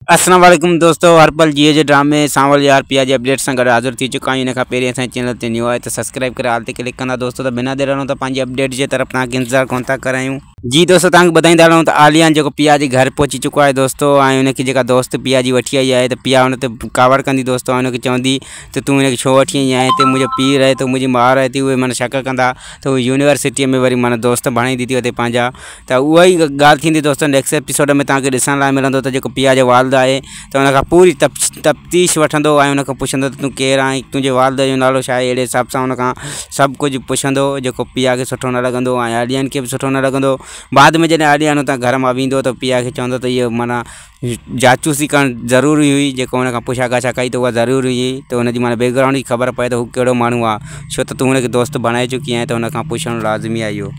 अस्सलाम वालेकुम दोस्तों, हर पल जिए जे ड्रामे सांवल यार पिया जे अपडेट सां गॾु हाज़िर थी चुका आहियूं। इन खां पहिरीं असांजे चैनल ते न्यू आहे त सब्सक्राइब करे हाल ते क्लिक कंदा दोस्तों। त बिना देर रहूं त पंहिंजी अपडेट जे तरफ़ तव्हांखे इंतज़ारु कोन था करायूं। जी दोस्तों, तव्हांखे ॿुधाईंदा रहूं त आलिया जो पिया जे घर पहुची चुको आहे दोस्तों। ऐं उनखे जेका दोस्त पिया जी वठी आई आहे त पिया हुन ते कावड़ कंदी दोस्तों। उनखे चवंदी त तूं हिनखे छो वठी आई आहे, हिते मुंहिंजो पीउ रहे थो, मुंहिंजी माउ रहे थी। उहे माना शक कंदा त उहे यूनिवर्सिटीअ में वरी माना दोस्त बणाईंदी थी हुते पंहिंजा। त उहा ई ॻाल्हि थींदी दोस्तों। नेक्स्ट एपिसोड में तव्हांखे ॾिसण लाइ मिलंदो त जेको पिया जो वालिद आहे त उनखां पूरी तफ्तीश वठंदो ऐं उनखां पुछंदो त तूं केरु आहीं, तुंहिंजे वालिद जो नालो छा आहे। अहिड़े हिसाब सां उनखां सभु कुझु पुछंदो जेको पिया खे सुठो न लॻंदो ऐं आलियान खे बि सुठो न लॻंदो। बाद में जॾहिं आलियान हुतां घर मां वेंदो त पिया खे चवंदो त इहो माना जासूसी करणु ज़रूरी हुई। जेको हुनखां पुछा गाछा कई त उहा ज़रूरी हुई। त हुनजी माना बैकग्राउंड जी ख़बर पए त हू कहिड़ो माण्हू आहे, छो त तूं हुनखे दोस्त बणाए चुकी आहे। त हुनखां पुछणु लाज़मी आहे इहो।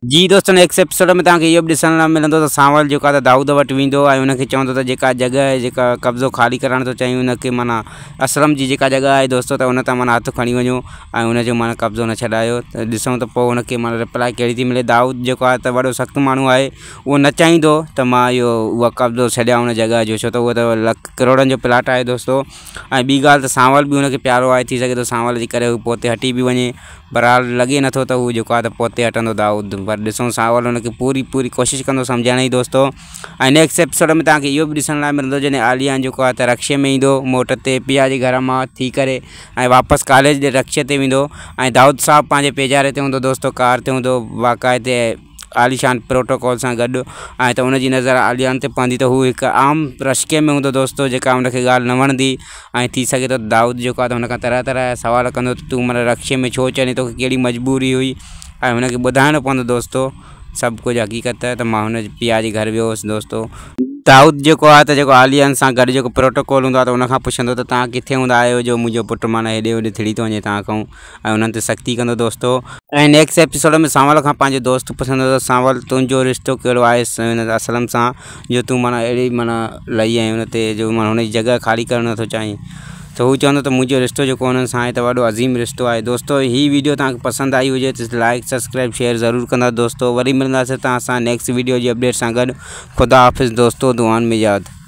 जी दोस्तों, नेक्स्ट एपिसोड में तव्हांखे इहो बि ॾिसण लाइ मिलंदो त सांवल जेको आहे त दाऊद वटि वेंदो ऐं उनखे चवंदो त जेका जॻह जेका कब्ज़ो ख़ाली करणु थो चई उनखे माना असलम जी जेका जॻह आहे दोस्तों त उन तां माना हथु खणी वञो ऐं उनजो माना कब्ज़ो न छॾायो। त ॾिसूं त पोइ हुनखे माना रिप्लाई कहिड़ी थी मिले। दाऊद जेको आहे त वॾो सख़्तु माण्हू आहे, उहो न चाहींदो त मां इहो उहा कब्ज़ो छॾियां उन जॻह जो, छो त उहो त लख करोड़नि जो प्लाट आहे दोस्तों। ऐं ॿी ॻाल्हि त सांवल बि हुनखे प्यारो आहे, थी सघे थो सांवल जे करे हू पोइ हटी बि वञे। बहरहाल लॻे नथो त हू जेको आहे त पोइ हटंदो दाऊद, पर ॾिसूं सांवल हुनखे पूरी कोशिशि कंदो सम्झाइण जी दोस्तों। ऐं नेक्स्ट एपिसोड में तव्हांखे इहो बि ॾिसण लाइ मिलंदो जॾहिं आलिया जेको आहे त रक्शे में ईंदो मोट ते पिया जे घर मां थी करे ऐं वापसि कॉलेज जे रक्शे ते वेंदो ऐं दाऊद साहब पंहिंजे पेजारे ते हूंदो दोस्तों, कार ते हूंदो बाक़ाइदे आलीशान प्रोटोकॉल सां गॾु। ऐं त उनजी नज़र आलियान ते पवंदी त हू हिकु आम रश्के में हूंदो दोस्तों, जेका उनखे ॻाल्हि न वणंदी। ऐं थी सघे थो दाऊद जेको आहे त हुनखां तरह तरह जा सवाल कंदो त तूं माना रक्शे में छो चढ़ी, तोखे कहिड़ी मजबूरी हुई। ऐं हुनखे ॿुधाइणो पवंदो दोस्तों सभु कुझु हक़ीक़त। त मां हुन पिया जे घर वियो हुउसि दोस्तों। दाऊद जेको आहे त जेको आलियान सां गॾु जेको प्रोटोकॉल हूंदो आहे त उनखां पुछंदो त तव्हां किथे हूंदा आहियो जो मुंहिंजो पुटु माना हेॾे होॾे थिड़ी थो वञे तव्हां खां, ऐं उन्हनि ते सख़्ती कंदो दोस्तों। ऐं नेक्स्ट एपिसोड में सांवल खां पंहिंजे दोस्त पुछंदो त सांवल तुंहिंजो रिश्तो कहिड़ो आहे हिन असलम सां, जो तूं माना अहिड़ी माना लही आई हुन ते, जो माना हुनजी जॻह ख़ाली करणु नथो चाहीं। त हू चवंदो त मुंहिंजो रिश्तो जेको हुननि सां आहे त वॾो अज़ीम रिश्तो आहे दोस्तों। हीअ वीडियो तव्हांखे पसंदि आई हुजे त लाइक सब्सक्राइब शेयर ज़रूरु कंदा दोस्तों। वरी मिलंदासीं तव्हां सां नेक्स्ट वीडियो जी अपडेट सां गॾु। ख़ुदा हाफ़िज़ दोस्तों, दुआनि में यादि।